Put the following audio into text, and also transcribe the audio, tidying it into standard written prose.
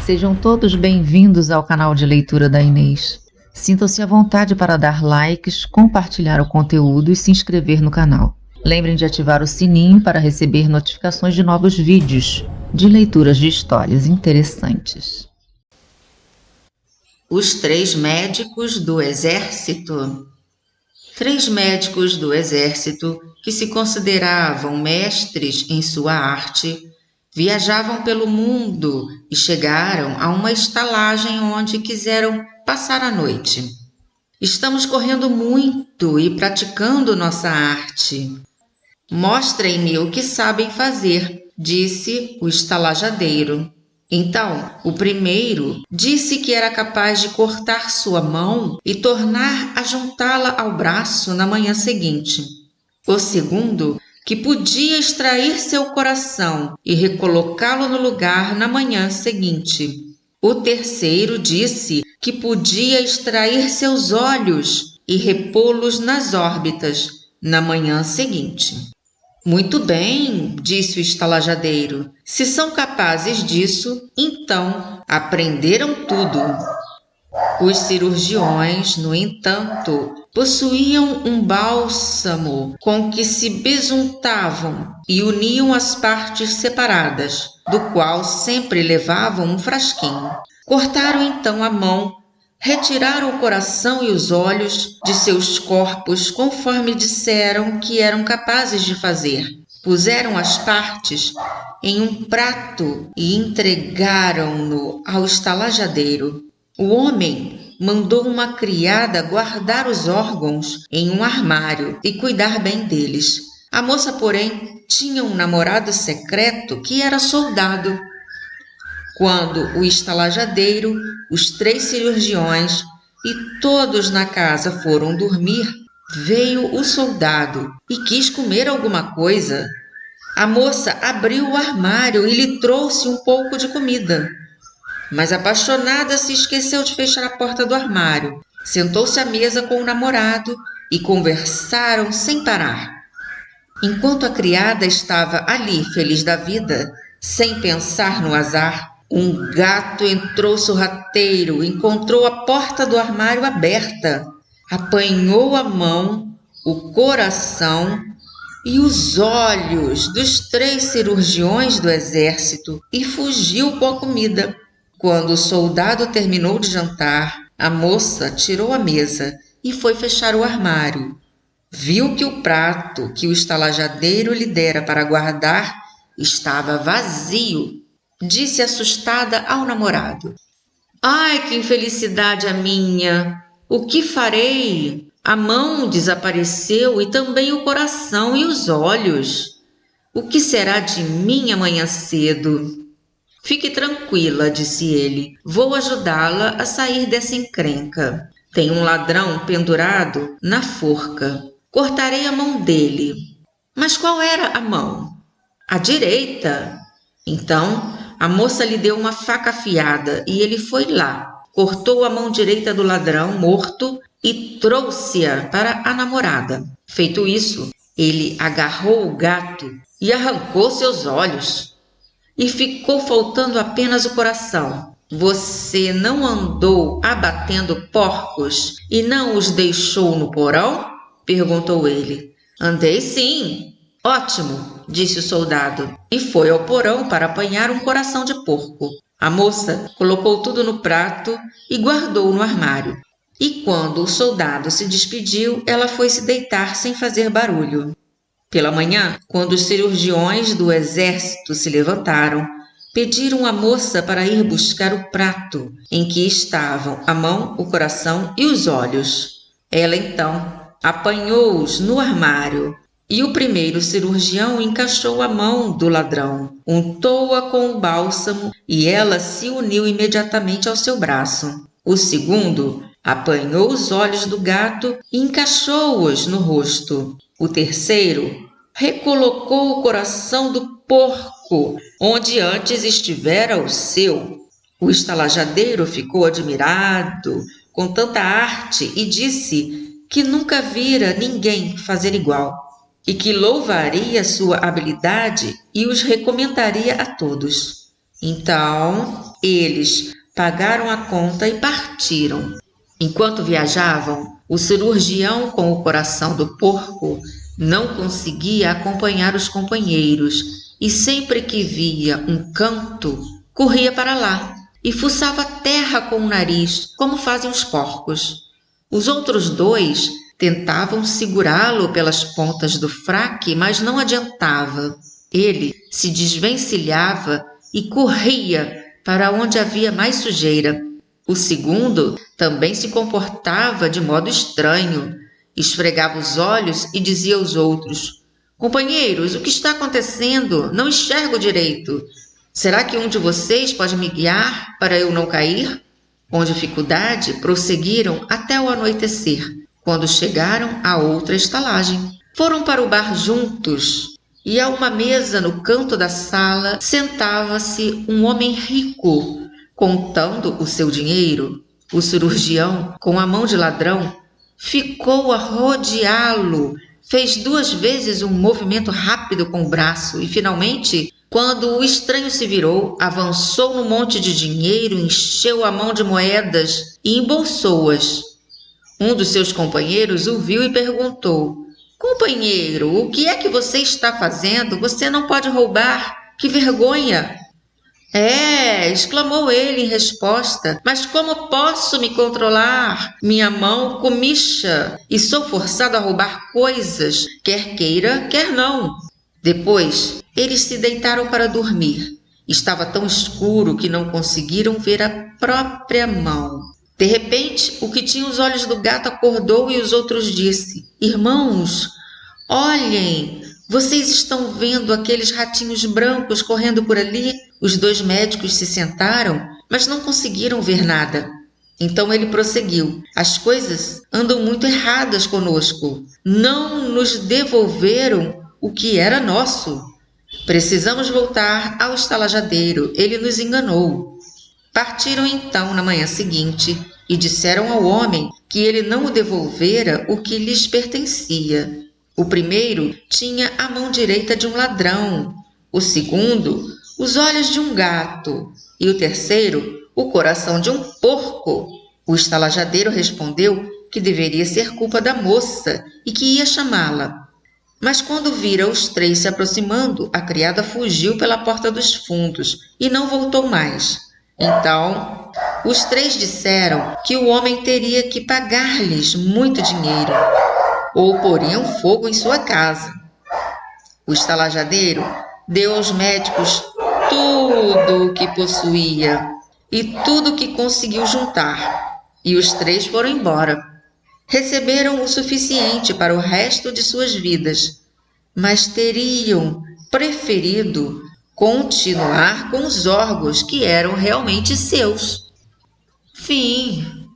Sejam todos bem-vindos ao canal de leitura da Inês. Sintam-se à vontade para dar likes, compartilhar o conteúdo e se inscrever no canal. Lembrem de ativar o sininho para receber notificações de novos vídeos de leituras de histórias interessantes. Os 3 médicos do exército. 3 médicos do exército, que se consideravam mestres em sua arte, viajavam pelo mundo e chegaram a uma estalagem onde quiseram passar a noite. Estamos correndo muito e praticando nossa arte. Mostrem-me o que sabem fazer, disse o estalajadeiro. Então, o primeiro disse que era capaz de cortar sua mão e tornar a juntá-la ao braço na manhã seguinte. O segundo, que podia extrair seu coração e recolocá-lo no lugar na manhã seguinte. O terceiro disse que podia extrair seus olhos e repô-los nas órbitas na manhã seguinte. Muito bem, disse o estalajadeiro. Se são capazes disso, então aprenderam tudo. Os cirurgiões, no entanto, possuíam um bálsamo com que se besuntavam e uniam as partes separadas, do qual sempre levavam um frasquinho. Cortaram então a mão, retiraram o coração e os olhos de seus corpos conforme disseram que eram capazes de fazer. Puseram as partes em um prato e entregaram-no ao estalajadeiro. O homem mandou uma criada guardar os órgãos em um armário e cuidar bem deles. A moça, porém, tinha um namorado secreto que era soldado. Quando o estalajadeiro, os 3 cirurgiões e todos na casa foram dormir, veio o soldado e quis comer alguma coisa. A moça abriu o armário e lhe trouxe um pouco de comida. Mas apaixonada se esqueceu de fechar a porta do armário. Sentou-se à mesa com o namorado e conversaram sem parar. Enquanto a criada estava ali feliz da vida, sem pensar no azar, um gato entrou sorrateiro, encontrou a porta do armário aberta, apanhou a mão, o coração e os olhos dos 3 cirurgiões do exército e fugiu com a comida. Quando o soldado terminou de jantar, a moça tirou a mesa e foi fechar o armário. Viu que o prato que o estalajadeiro lhe dera para guardar estava vazio. Disse assustada ao namorado: "Ai, que infelicidade a minha! O que farei? A mão desapareceu e também o coração e os olhos. O que será de mim amanhã cedo?" "Fique tranquila", disse ele. "Vou ajudá-la a sair dessa encrenca. Tem um ladrão pendurado na forca. Cortarei a mão dele." "Mas qual era a mão?" "A direita." Então a moça lhe deu uma faca afiada e ele foi lá, cortou a mão direita do ladrão morto e trouxe-a para a namorada. Feito isso, ele agarrou o gato e arrancou seus olhos. E ficou faltando apenas o coração. "Você não andou abatendo porcos e não os deixou no porão?" perguntou ele. "Andei sim." "Ótimo", disse o soldado, e foi ao porão para apanhar um coração de porco. A moça colocou tudo no prato e guardou no armário. E quando o soldado se despediu, ela foi se deitar sem fazer barulho. Pela manhã, quando os cirurgiões do exército se levantaram, pediram à moça para ir buscar o prato em que estavam a mão, o coração e os olhos. Ela então apanhou-os no armário e o primeiro cirurgião encaixou a mão do ladrão, untou-a com o bálsamo e ela se uniu imediatamente ao seu braço. O segundo apanhou os olhos do gato e encaixou-os no rosto. O terceiro recolocou o coração do porco onde antes estivera o seu. O estalajadeiro ficou admirado com tanta arte e disse que nunca vira ninguém fazer igual e que louvaria sua habilidade e os recomendaria a todos. Então, eles pagaram a conta e partiram. Enquanto viajavam, o cirurgião com o coração do porco não conseguia acompanhar os companheiros e sempre que via um canto, corria para lá e fuçava a terra com o nariz, como fazem os porcos. Os outros dois tentavam segurá-lo pelas pontas do fraque, mas não adiantava. Ele se desvencilhava e corria para onde havia mais sujeira. O segundo também se comportava de modo estranho. Esfregava os olhos e dizia aos outros: companheiros, o que está acontecendo? Não enxergo direito. Será que um de vocês pode me guiar para eu não cair? Com dificuldade, prosseguiram até o anoitecer, quando chegaram a outra estalagem. Foram para o bar juntos e a uma mesa no canto da sala sentava-se um homem rico, contando o seu dinheiro. O cirurgião, com a mão de ladrão, ficou a rodeá-lo, fez 2 vezes um movimento rápido com o braço e, finalmente, quando o estranho se virou, avançou no monte de dinheiro, encheu a mão de moedas e embolsou-as. Um dos seus companheiros o viu e perguntou: companheiro, o que é que você está fazendo? Você não pode roubar. Que vergonha! Exclamou ele em resposta, mas como posso me controlar? Minha mão comicha e sou forçado a roubar coisas, quer queira, quer não. Depois, eles se deitaram para dormir. Estava tão escuro que não conseguiram ver a própria mão. De repente, o que tinha os olhos do gato acordou e os outros disse: irmãos, olhem, vocês estão vendo aqueles ratinhos brancos correndo por ali? Os 2 médicos se sentaram, mas não conseguiram ver nada. Então ele prosseguiu: as coisas andam muito erradas conosco. Não nos devolveram o que era nosso. Precisamos voltar ao estalajadeiro. Ele nos enganou. Partiram então na manhã seguinte e disseram ao homem que ele não o devolvera o que lhes pertencia. O primeiro tinha a mão direita de um ladrão, o segundo, os olhos de um gato, e o terceiro, o coração de um porco. O estalajadeiro respondeu que deveria ser culpa da moça e que ia chamá-la. Mas quando vira os 3 se aproximando, a criada fugiu pela porta dos fundos e não voltou mais. Então, os 3 disseram que o homem teria que pagar-lhes muito dinheiro, ou poriam fogo em sua casa. O estalajadeiro deu aos médicos tudo o que possuía e tudo o que conseguiu juntar, e os 3 foram embora. Receberam o suficiente para o resto de suas vidas, mas teriam preferido continuar com os órgãos que eram realmente seus. Fim.